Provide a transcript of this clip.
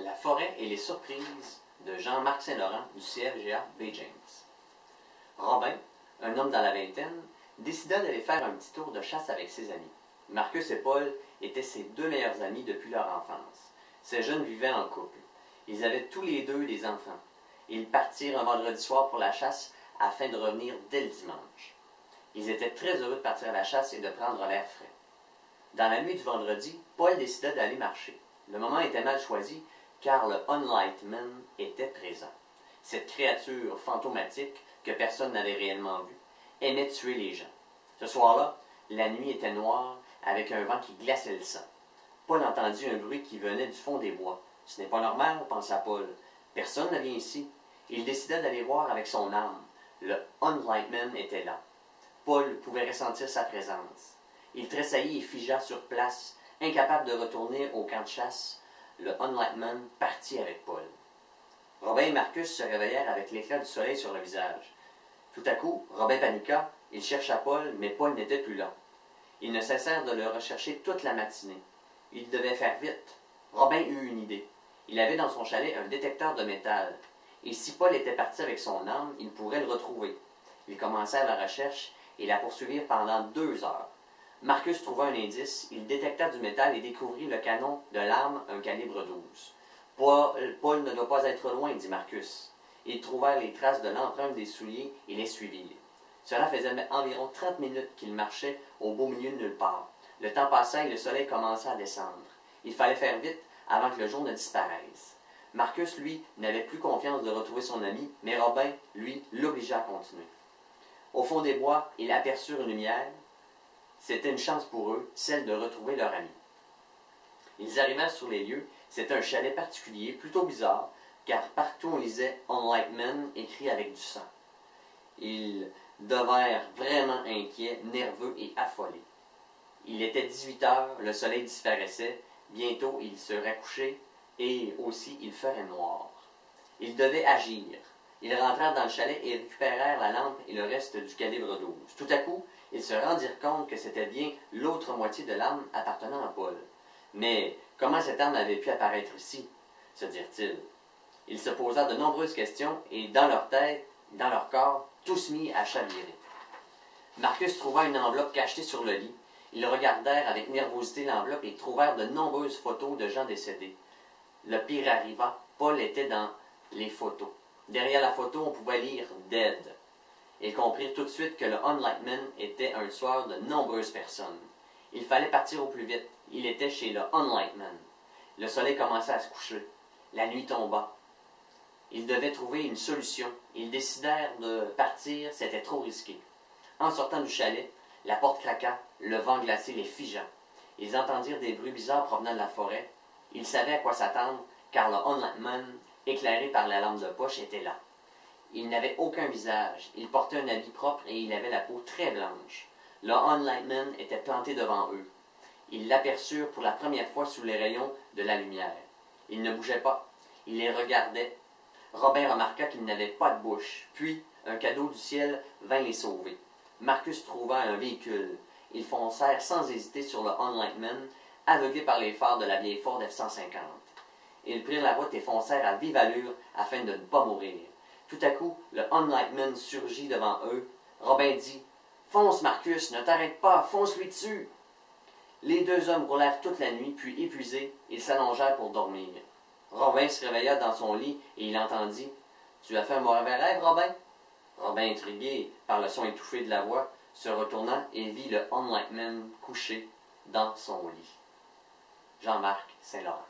La forêt et les surprises de Jean-Marc Saint-Laurent du CFGA Baie James. Robin, un homme dans la vingtaine, décida d'aller faire un petit tour de chasse avec ses amis. Marcus et Paul étaient ses deux meilleurs amis depuis leur enfance. Ces jeunes vivaient en couple. Ils avaient tous les deux des enfants. Ils partirent un vendredi soir pour la chasse afin de revenir dès le dimanche. Ils étaient très heureux de partir à la chasse et de prendre l'air frais. Dans la nuit du vendredi, Paul décida d'aller marcher. Le moment était mal choisi, car le Unlightman était présent. Cette créature fantomatique, que personne n'avait réellement vue, aimait tuer les gens. Ce soir-là, la nuit était noire, avec un vent qui glaçait le sang. Paul entendit un bruit qui venait du fond des bois. « Ce n'est pas normal, » pensa Paul. « Personne ne vient ici. » Il décida d'aller voir avec son âme. Le Unlightman était là. Paul pouvait ressentir sa présence. Il tressaillit et figea sur place, incapable de retourner au camp de chasse. Le Unlightman partit avec Paul. Robin et Marcus se réveillèrent avec l'éclat du soleil sur le visage. Tout à coup, Robin paniqua. Il chercha Paul, mais Paul n'était plus là. Ils ne cessèrent de le rechercher toute la matinée. Il devait faire vite. Robin eut une idée. Il avait dans son chalet un détecteur de métal. Et si Paul était parti avec son âme, il pourrait le retrouver. Ils commencèrent la recherche et la poursuivirent pendant 2 heures. Marcus trouva un indice, il détecta du métal et découvrit le canon de l'arme, un calibre 12. Paul ne doit pas être loin, dit Marcus. Ils trouvèrent les traces de l'empreinte des souliers et les suivirent. Cela faisait environ 30 minutes qu'ils marchaient au beau milieu de nulle part. Le temps passa et le soleil commença à descendre. Il fallait faire vite avant que le jour ne disparaisse. Marcus, lui, n'avait plus confiance de retrouver son ami, mais Robin, lui, l'obligea à continuer. Au fond des bois, ils aperçurent une lumière. C'était une chance pour eux, celle de retrouver leur ami. Ils arrivèrent sur les lieux. C'était un chalet particulier, plutôt bizarre, car partout on lisait « Unlightman » écrit avec du sang. Ils devinrent vraiment inquiets, nerveux et affolés. Il était 18 heures, le soleil disparaissait, bientôt il serait couché, et aussi il ferait noir. Ils devaient agir. Ils rentrèrent dans le chalet et récupérèrent la lampe et le reste du calibre 12. Tout à coup, ils se rendirent compte que c'était bien l'autre moitié de l'arme appartenant à Paul. Mais comment cette arme avait pu apparaître ici, se dirent-ils. Ils se posèrent de nombreuses questions et dans leur tête, dans leur corps, tout se mit à chavirer. Marcus trouva une enveloppe cachetée sur le lit. Ils regardèrent avec nervosité l'enveloppe et trouvèrent de nombreuses photos de gens décédés. Le pire arriva, Paul était dans les photos. Derrière la photo, on pouvait lire « Dead ». Ils comprirent tout de suite que le Unlightman était un tueur de nombreuses personnes. Il fallait partir au plus vite. Il était chez le Unlightman. Le soleil commençait à se coucher. La nuit tomba. Ils devaient trouver une solution. Ils décidèrent de partir, c'était trop risqué. En sortant du chalet, la porte craqua, le vent glacé les figea. Ils entendirent des bruits bizarres provenant de la forêt. Ils savaient à quoi s'attendre, car le Unlightman, éclairé par la lampe de poche, était là. Il n'avait aucun visage. Il portait un habit propre et il avait la peau très blanche. Le Unlightman était planté devant eux. Ils l'aperçurent pour la première fois sous les rayons de la lumière. Il ne bougeait pas. Il les regardait. Robin remarqua qu'il n'avait pas de bouche. Puis, un cadeau du ciel vint les sauver. Marcus trouva un véhicule. Ils foncèrent sans hésiter sur le Unlightman, aveuglés par les phares de la vieille Ford F-150. Ils prirent la route et foncèrent à vive allure afin de ne pas mourir. Tout à coup, le Unlightman surgit devant eux. Robin dit « Fonce, Marcus, ne t'arrête pas, fonce-lui dessus !» Les deux hommes roulèrent toute la nuit, puis épuisés, ils s'allongèrent pour dormir. Robin se réveilla dans son lit et il entendit « Tu as fait un mauvais rêve, Robin ?» Robin, intrigué par le son étouffé de la voix, se retourna et vit le Unlightman couché dans son lit. Jean-Marc Saint-Laurent.